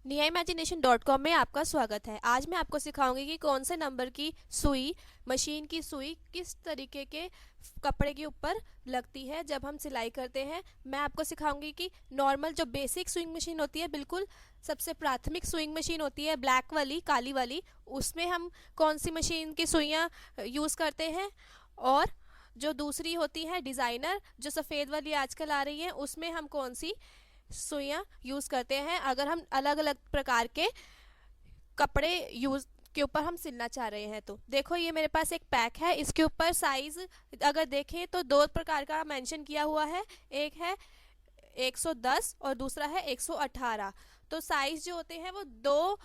neaimagination.com में आपका स्वागत है। आज मैं आपको सिखाऊंगी कि कौन से नंबर की सुई, मशीन की सुई किस तरीके के कपड़े के ऊपर लगती है जब हम सिलाई करते हैं। मैं आपको सिखाऊंगी कि नॉर्मल जो बेसिक स्विंग मशीन होती है, बिल्कुल सबसे प्राथमिक स्विंग मशीन होती है ब्लैक वाली, काली वाली, उसमें हम कौन सी मशीन की सुइयाँ यूज़ करते हैं, और जो दूसरी होती है डिज़ाइनर, जो सफ़ेद वाली आजकल आ रही है, उसमें हम कौन सी सुइयाँ यूज़ करते हैं अगर हम अलग अलग प्रकार के कपड़े यूज़ के ऊपर हम सिलना चाह रहे हैं। तो देखो, ये मेरे पास एक पैक है, इसके ऊपर साइज़ अगर देखें तो दो प्रकार का मेंशन किया हुआ है, एक है 110 और दूसरा है 118। तो साइज़ जो होते हैं वो दो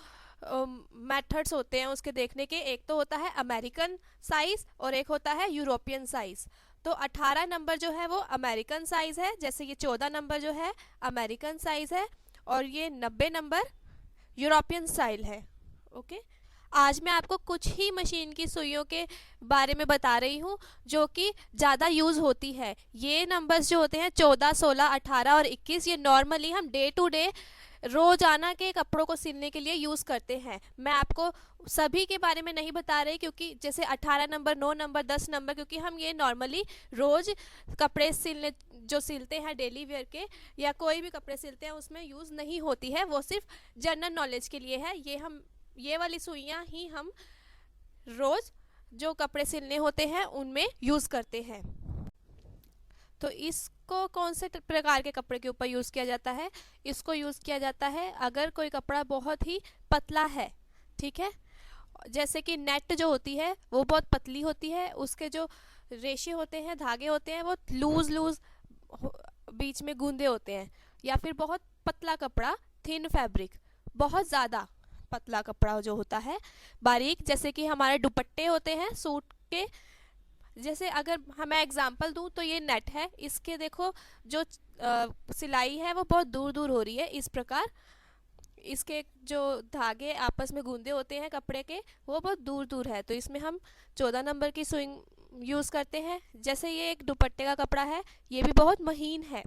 मेथड्स होते हैं उसके देखने के। एक तो होता है अमेरिकन साइज़ और एक होता है यूरोपियन साइज़। तो 18 नंबर जो है वो अमेरिकन साइज़ है, जैसे ये 14 नंबर जो है अमेरिकन साइज़ है, और ये 90 नंबर यूरोपियन स्टाइल है। ओके, आज मैं आपको कुछ ही मशीन की सुइयों के बारे में बता रही हूँ जो कि ज़्यादा यूज़ होती है। ये नंबर्स जो होते हैं 14, 16, 18 और 21, ये नॉर्मली हम डे टू डे रोजाना के कपड़ों को सिलने के लिए यूज़ करते हैं। मैं आपको सभी के बारे में नहीं बता रही, क्योंकि जैसे 18 नंबर, 9 नंबर, 10 नंबर, क्योंकि हम ये नॉर्मली रोज़ कपड़े सिलने जो सिलते हैं डेली वेयर के, या कोई भी कपड़े सिलते हैं, उसमें यूज़ नहीं होती है। वो सिर्फ जनरल नॉलेज के लिए है। ये वाली सुइयाँ ही हम रोज़ जो कपड़े सिलने होते हैं उनमें यूज़ करते हैं। तो इसको कौन से प्रकार के कपड़े के ऊपर यूज़ किया जाता है? इसको यूज़ किया जाता है अगर कोई कपड़ा बहुत ही पतला है, ठीक है, जैसे कि नेट जो होती है वो बहुत पतली होती है, उसके जो रेशे होते हैं, धागे होते हैं, वो लूज बीच में गूंदे होते हैं। या फिर बहुत पतला कपड़ा, थिन फैब्रिक, बहुत ज़्यादा पतला कपड़ा जो होता है, बारीक, जैसे कि हमारे दुपट्टे होते हैं सूट के। जैसे अगर मैं एग्जांपल दूं तो ये नेट है, इसके देखो जो सिलाई है वो बहुत दूर दूर हो रही है, इस प्रकार इसके जो धागे आपस में गूंदे होते हैं कपड़े के, वो बहुत दूर दूर है। तो इसमें हम 14 नंबर की सुइंग यूज़ करते हैं। जैसे ये एक दुपट्टे का कपड़ा है, ये भी बहुत महीन है,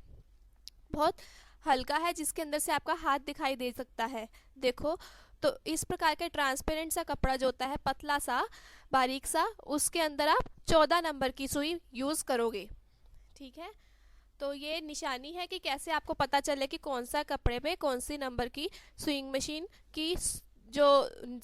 बहुत हल्का है, जिसके अंदर से आपका हाथ दिखाई दे सकता है, देखो। तो इस प्रकार का ट्रांसपेरेंट सा कपड़ा जो होता है, पतला सा, बारीक सा, उसके अंदर आप 14 नंबर की सुई यूज़ करोगे, ठीक है। तो ये निशानी है कि कैसे आपको पता चले कि कौन सा कपड़े में कौन सी नंबर की स्विंग मशीन की जो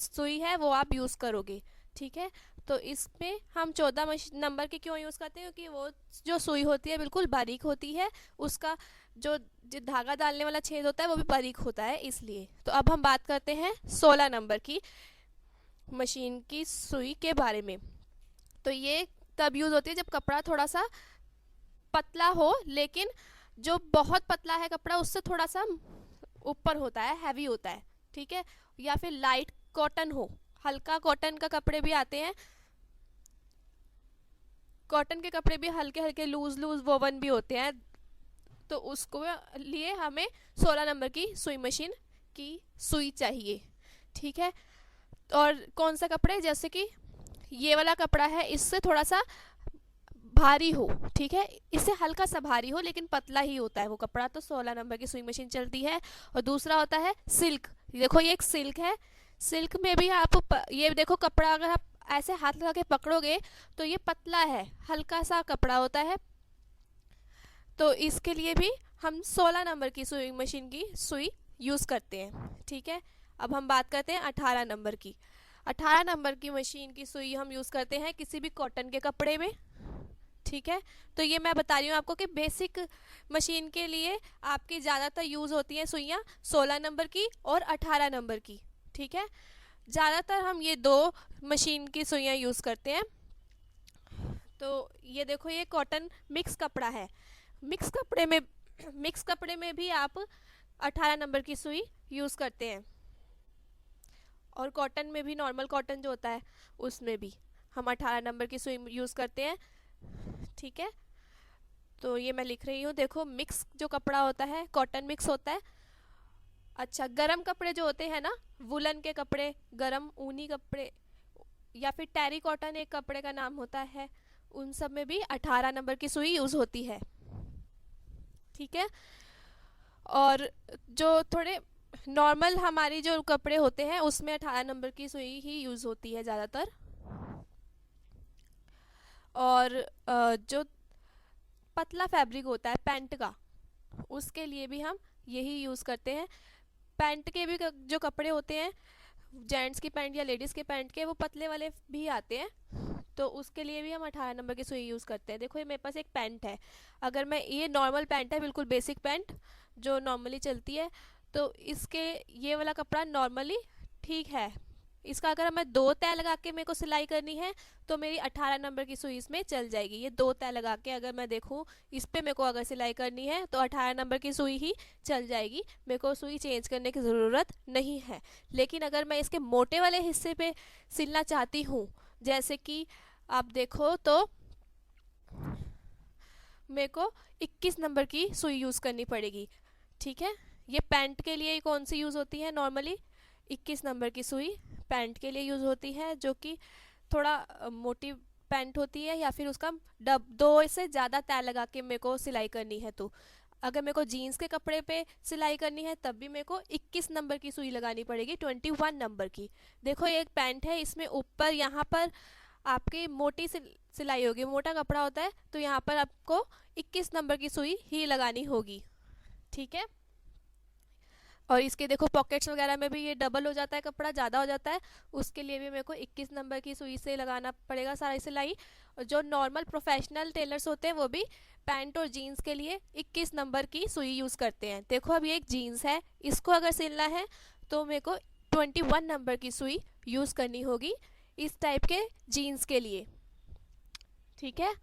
सुई है वो आप यूज़ करोगे, ठीक है। तो इसमें हम 14 नंबर की क्यों यूज़ करते हैं? क्योंकि वो जो सुई होती है बिल्कुल बारीक होती है, उसका जो धागा डालने वाला छेद होता है वो भी बारीक होता है, इसलिए। तो अब हम बात करते हैं 16 नंबर की मशीन की सुई के बारे में। तो ये तब यूज़ होती है जब कपड़ा थोड़ा सा पतला हो, लेकिन जो बहुत पतला है कपड़ा उससे थोड़ा सा ऊपर होता है, हैवी होता है, ठीक है। या फिर लाइट कॉटन हो, हल्का कॉटन का कपड़े भी आते हैं, कॉटन के कपड़े भी हल्के हल्के लूज वोवन भी होते हैं। तो उसको लिए हमें 16 नंबर की सुई मशीन की सुई चाहिए, ठीक है। और कौन सा कपड़े, जैसे कि ये वाला कपड़ा है, इससे थोड़ा सा भारी हो, ठीक है, इससे हल्का सा भारी हो, लेकिन पतला ही होता है वो कपड़ा, तो 16 नंबर की सुई मशीन चलती है। और दूसरा होता है सिल्क। देखो, ये एक सिल्क है, सिल्क में भी आप ये देखो, कपड़ा अगर आप ऐसे हाथ लगा के पकड़ोगे तो ये पतला है, हल्का सा कपड़ा होता है। तो इसके लिए भी हम 16 नंबर की सुई मशीन की सुई यूज़ करते हैं, ठीक है। अब हम बात करते हैं 18 नंबर की। 18 नंबर की मशीन की सुई हम यूज़ करते हैं किसी भी कॉटन के कपड़े में, ठीक है। तो ये मैं बता रही हूँ आपको कि बेसिक मशीन के लिए आपकी ज़्यादातर यूज़ होती हैं सुइयाँ 16 नंबर की और 18 नंबर की, ठीक है। ज़्यादातर हम ये दो मशीन की सुइयाँ यूज़ करते हैं। तो ये देखो, ये कॉटन मिक्स कपड़ा है, मिक्स कपड़े में भी आप 18 नंबर की सुई यूज़ करते हैं, और कॉटन में भी, नॉर्मल कॉटन जो होता है उसमें भी हम 18 नंबर की सुई यूज़ करते हैं, ठीक है। तो ये मैं लिख रही हूँ, देखो, मिक्स जो कपड़ा होता है, कॉटन मिक्स होता है। अच्छा, गरम कपड़े जो होते हैं ना, वुलन के कपड़े, गरम ऊनी कपड़े, या फिर टेरी कॉटन एक कपड़े का नाम होता है, उन सब में भी 18 नंबर की सुई यूज़ होती है, ठीक है। और जो थोड़े नॉर्मल हमारी जो कपड़े होते हैं उसमें 18 नंबर की सुई ही यूज़ होती है ज़्यादातर। और जो पतला फैब्रिक होता है पैंट का, उसके लिए भी हम यही यूज़ करते हैं। पैंट के भी जो कपड़े होते हैं, जेंट्स की पैंट या लेडीज़ के पैंट के, वो पतले वाले भी आते हैं, तो उसके लिए भी हम 18 नंबर की सुई यूज़ करते हैं। देखो ये मेरे पास एक पैंट है, अगर मैं, ये नॉर्मल पैंट है, बिल्कुल बेसिक पैंट जो नॉर्मली चलती है, तो इसके ये वाला कपड़ा नॉर्मली ठीक है। इसका अगर मैं 2 तय लगा के मेरे को सिलाई करनी है तो मेरी 18 नंबर की सुई इसमें चल जाएगी। ये 2 तय लगा के अगर मैं देखूँ इस पे मेरे को अगर सिलाई करनी है तो 18 नंबर की सुई ही चल जाएगी, मेरे को सुई चेंज करने की ज़रूरत नहीं है। लेकिन अगर मैं इसके मोटे वाले हिस्से पे सिलना चाहती हूँ, जैसे कि आप देखो तो मेरे को 21 नंबर की सुई यूज़ करनी पड़ेगी। ठीक है, ये पैंट के लिए कौन सी यूज़ होती है, नॉर्मली 21 नंबर की सुई पैंट के लिए यूज़ होती है, जो कि थोड़ा मोटी पैंट होती है, या फिर उसका 2 से ज़्यादा तय लगा के मेरे को सिलाई करनी है। तो अगर मेरे को जीन्स के कपड़े पे सिलाई करनी है तब भी मेरे को 21 नंबर की सुई लगानी पड़ेगी, 21 नंबर की। देखो ये एक पैंट है, इसमें ऊपर यहाँ पर आपकी मोटी सिलाई होगी, मोटा कपड़ा होता है, तो यहाँ पर आपको 21 नंबर की सुई ही लगानी होगी। ठीक है, और इसके देखो पॉकेट्स वगैरह में भी ये डबल हो जाता है, कपड़ा ज़्यादा हो जाता है, उसके लिए भी मेरे को 21 नंबर की सुई से लगाना पड़ेगा सारी सिलाई। और जो नॉर्मल प्रोफेशनल टेलर्स होते हैं वो भी पैंट और जीन्स के लिए 21 नंबर की सुई यूज़ करते हैं। देखो अब ये एक जीन्स है, इसको अगर सिलना है तो मेरे को 21 नंबर की सुई यूज़ करनी होगी इस टाइप के जीन्स के लिए। ठीक है,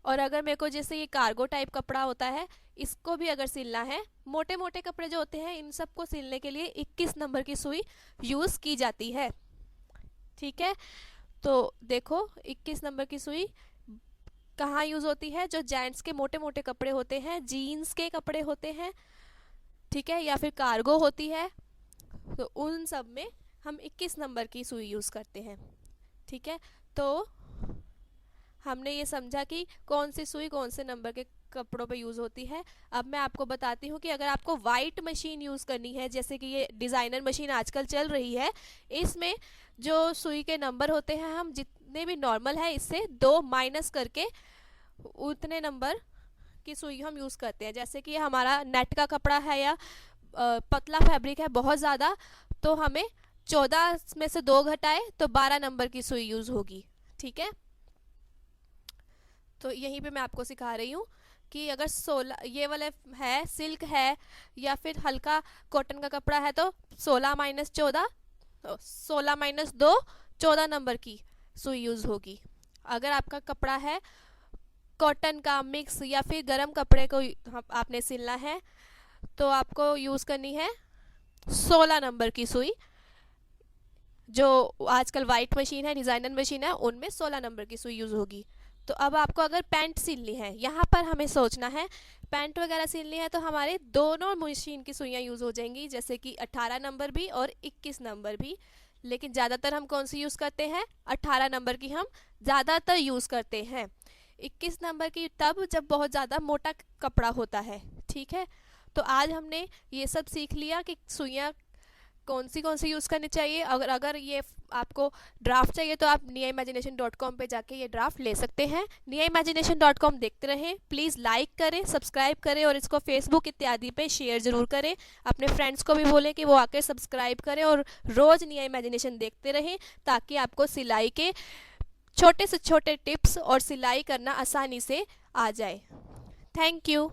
और अगर मेरे को जैसे ये कार्गो टाइप कपड़ा होता है, इसको भी अगर सिलना है, मोटे मोटे कपड़े जो होते हैं इन सब को सिलने के लिए 21 नंबर की सुई यूज़ की जाती है। ठीक है, तो देखो 21 नंबर की सुई कहाँ यूज़ होती है, जो जेंट्स के मोटे मोटे कपड़े होते हैं, जीन्स के कपड़े होते हैं, ठीक है, या फिर कार्गो होती है, तो उन सब में हम 21 नंबर की सुई यूज़ करते हैं। ठीक है, तो हमने ये समझा कि कौन सी सुई कौन से नंबर के कपड़ों पे यूज़ होती है। अब मैं आपको बताती हूँ कि अगर आपको वाइट मशीन यूज़ करनी है, जैसे कि ये डिज़ाइनर मशीन आजकल चल रही है, इसमें जो सुई के नंबर होते हैं, हम जितने भी नॉर्मल है इससे 2 माइनस करके उतने नंबर की सुई हम यूज़ करते हैं। जैसे कि हमारा नेट का कपड़ा है या पतला फैब्रिक है बहुत ज़्यादा, तो हमें 14 में से 2 घटाए तो 12 नंबर की सुई यूज़ होगी। ठीक है, तो यहीं पे मैं आपको सिखा रही हूँ कि अगर 16 ये वाले है, सिल्क है या फिर हल्का कॉटन का कपड़ा है, तो 16 माइनस 14, 16 माइनस 2, 14 नंबर की सुई यूज़ होगी। अगर आपका कपड़ा है कॉटन का मिक्स या फिर गर्म कपड़े को आपने सिलना है, तो आपको यूज़ करनी है 16 नंबर की सुई। जो आजकल वाइट मशीन है, डिज़ाइनर मशीन है, उनमें 16 नंबर की सुई यूज़ होगी। तो अब आपको अगर पैंट सिलनी है, यहाँ पर हमें सोचना है, पैंट वगैरह सिलनी है तो हमारे दोनों मशीन की सुइयाँ यूज़ हो जाएंगी, जैसे कि 18 नंबर भी और 21 नंबर भी। लेकिन ज़्यादातर हम कौन सी यूज़ करते हैं, 18 नंबर की हम ज़्यादातर यूज़ करते हैं। 21 नंबर की तब जब बहुत ज़्यादा मोटा कपड़ा होता है। ठीक है, तो आज हमने ये सब सीख लिया कि सुइयाँ कौन सी यूज़ करनी चाहिए। अगर ये आपको ड्राफ्ट चाहिए तो आप niaimagination.com पे जाके ये ड्राफ्ट ले सकते हैं। niaimagination.com देखते रहें, प्लीज़ लाइक करें, सब्सक्राइब करें और इसको फेसबुक इत्यादि पे शेयर ज़रूर करें। अपने फ्रेंड्स को भी बोलें कि वो आकर सब्सक्राइब करें और रोज़ निया इमेजिनेशन देखते रहें, ताकि आपको सिलाई के छोटे से छोटे टिप्स और सिलाई करना आसानी से आ जाए। Thank you.